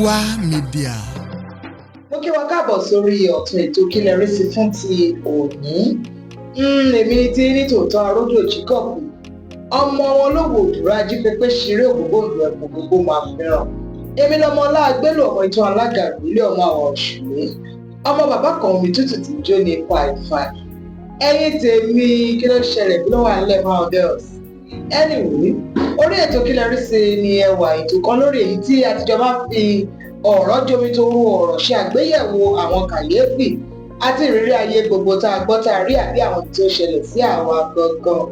Nuwa Media. Mo kí wa káàbọ̀ sórí ọ̀tún ètò Kí lẹ rí sí fún ti òní. Èmi tí ní tòótọ́ Aródú òjìkọ̀kù ọmọ wọn lówó òdùrá ajípépé ṣeré ògbógbòǹdù ẹ̀kọ́ gbogbo máa fẹ́ràn. Èmi lọmọ ọlágbélò ọmọ ìtàn alága ìrìlẹ̀ ọmọ àwọn òṣèré ọmọ bàbá kan omi tútù tí jó ní fàìfàì. Ẹ̀yin tèmi kí ló ṣẹlẹ̀ kí ló wà nílẹ̀ máa girls. Anyway, orí ètò Kí lẹ rí sí ni ẹwà ètò kan lórí èyí tí àtijọ́ máa fi ọ̀rọ̀ jomi tó rú ọ̀rọ̀ ṣe àgbéyẹ̀wò àwọn kàyéfì àti ìrírí ayé gbogbo tá a gbọ́ tá a rí àbí àwọn tí ó ṣẹlẹ̀ sí àwa gangan.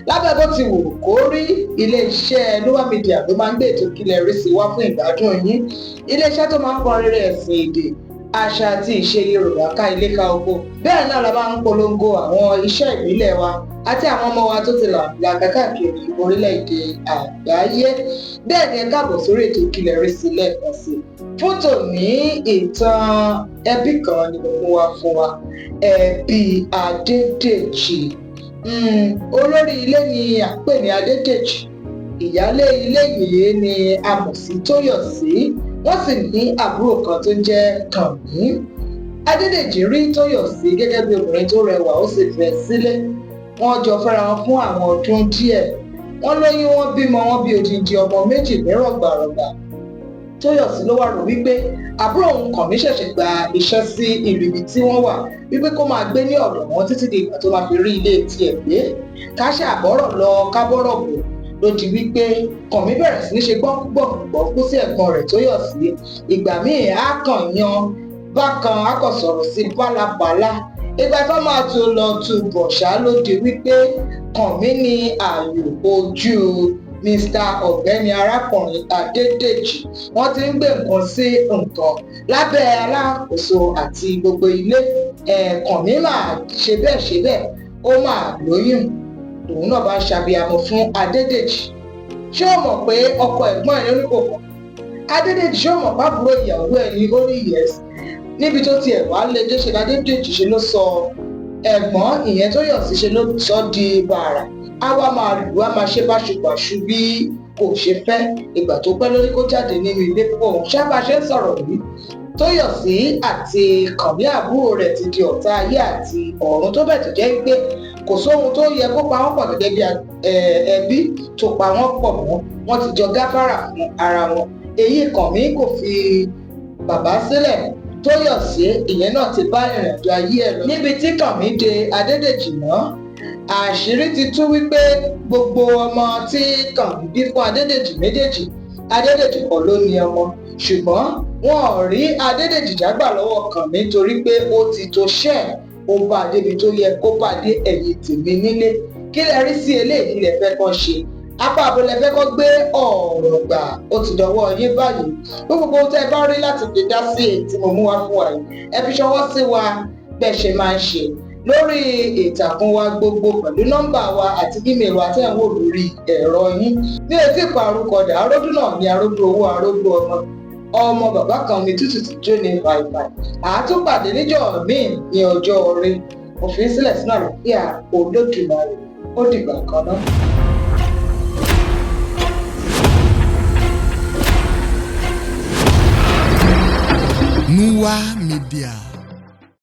Lábẹ́ bó ti wù kó rí, ilé-iṣẹ́ Nuwa Media ló máa ń gbé ètò Kí lẹ rí sí wá fún ìgbádùn yín. Ilé-iṣẹ́ tó máa ń pọn rere ẹ̀sìn èdè àṣà àti ìṣe Yorùbá ká ilé ká oko. Bẹ́ẹ̀ náà la máa ń polongo àwọn iṣẹ́ ìbílẹ̀ wa àti àwọn ọmọ wa tó ti làǹlàkà káàkiri orílẹ̀-èdè àgbáyé. Bẹ́ẹ̀ ni ẹ káàbọ̀ sórí ètò Kí lẹ rí sí lẹ́ẹ̀kan sí. Fún tòní ìtàn ẹbí kan ni mo mú wá fún wa, ẹbí Adédèjì. Olórí ilé ni à ń pè ní Adédèjì, ìyálé ilé yìí ni a mọ̀ sí Tóyọ̀sí, wọ́n sì ní àbúrò kan tó jẹ́ Kànmí. Adédèjì rí Tóyọ̀sí gẹ́gẹ́ bí obìnrin tó rẹwà ó sì fẹ́ sílé. Wọ́n jọ fẹ́ra wọn fún àwọn ọdún díẹ̀. Wọ́n lóyún, wọ́n bímọ, wọ́n bí odindi ọmọ méjì ní rọ̀gbàrọ̀gbà. Tóyọ̀sí ló wá rò wípé àbúrò òun Kànmí ṣẹ̀ṣẹ̀ gba iṣẹ́ sí ìlú ibi tí wọ́n wà wípé kó máa gbé ní ọ̀dọ̀ wọn títí di ìgbà tó máa fi rí ilé tiẹ̀ gbé. Ká ṣàbọ̀rọ̀ lọ kábọ̀rọ̀ bò ló di wípé Kànmí bẹ̀rẹ̀ sí ní ṣe gbọ́nkú sí ẹ̀gbọ́n rẹ̀ Tóyọ̀sí. Ìgbà míì á kàn yan bákan á kàn sọ̀rọ̀ sí pálapàla. Ìgbà tó máa tún lọ túbọ̀ ṣá ló di wípé Kànmí ní ààyò ojú Mr. Ọ̀gbẹ́ni arákùnrin Adédèjì. Wọ́n ti ń gbé nǹkan sí nǹkan lábẹ́ alákòóso àti gbogbo ilé. Kànmí máa ṣe bẹ́ẹ̀ ó máa lóyún. Òun náà bá ṣàbíamọ fún Adédèjì. Ṣé o mọ̀ pé ọkọ ẹ̀gbọ́n ẹ̀ ló ní kò kàn? Adédèjì ṣé o mọ̀ pábúrò ìyàwó ẹ̀ ní ó ní yes? Níbi tó tiẹ̀ wá lé dé ṣe Adédèjì ṣe ló sọ ẹ̀gbọ́n ìyẹn Tóyọ̀sí ṣe ló sọ di bàrà. Á wá máa lù á máa ṣe báṣubàṣu bí kò ṣe fẹ́. Ìgbà tó pẹ́ lórí kó jáde nínú ilé púpọ̀ òun ṣábà ṣe ń sọ̀rọ̀ yìí. Tóyọ̀sí àti Kànmí àbúrò rẹ̀ ti di ọ̀tá ayé àti ọ̀run tó bẹ̀ tó jẹ́ pé kò sóhun tó yẹ kó pa wọ́n pọ̀ gẹ́gẹ́ bí ẹbí tó pa wọ́n pọ̀ mọ́. Wọ́n ti jọ gáfárà fún ara wọn. Èyí Kànmí kò fi bàbá sílẹ̀. Tóyọ̀sí ìyẹn náà ti bá ìrìnàjò ayé ẹ̀ lọ. Níbi tí Kànmí de Adédèjì mọ́, àṣírí ti tú wípé gbogbo ọmọ tí Kànmí bí fún Adédèjì méjèèjì, Adédèjì kọ́ ló ní ọmọ. Ṣùgbọ́n wọn ò rí Adédèjì jágbà lọ́wọ́ Kànmí torí pé ó ti tó ṣẹ́ ó bá débi tó yẹ kó bá dé. Ẹ̀yin tèmi nílé, kí lẹ rí sí eléyìí lẹ fẹ́ kàn ṣe? Apá àbò lẹ fẹ́ kọ́ gbé ọ̀rọ̀ gbà, ó ti dọwọ́ yín báyìí. Gbogbo tẹ́ bá rí láti fi dá sí èyí tí mo mú wá fún wa yìí, ẹ fi ṣọwọ́ sí wa bẹ́ẹ̀ ṣe máa ń ṣe lórí ìtàkùn wa gbogbo pẹ̀lú nọ́mbà wa àti ímeèlì wa tẹ́ ń wò lórí ẹ̀rọ yín. Bí etí ìparúkọdà Aródú náà ni Aródú owó Aródú ọmọ bàbá kan omi tútù tí jó ní fàìfàì. Àátúpàdé níjọ́ míì ní ọjọ́ orí. Mo fi sílẹ̀ sínú àlàáfíà Olódùmarè. Ó dìgbà kan náà. Nuwa Media.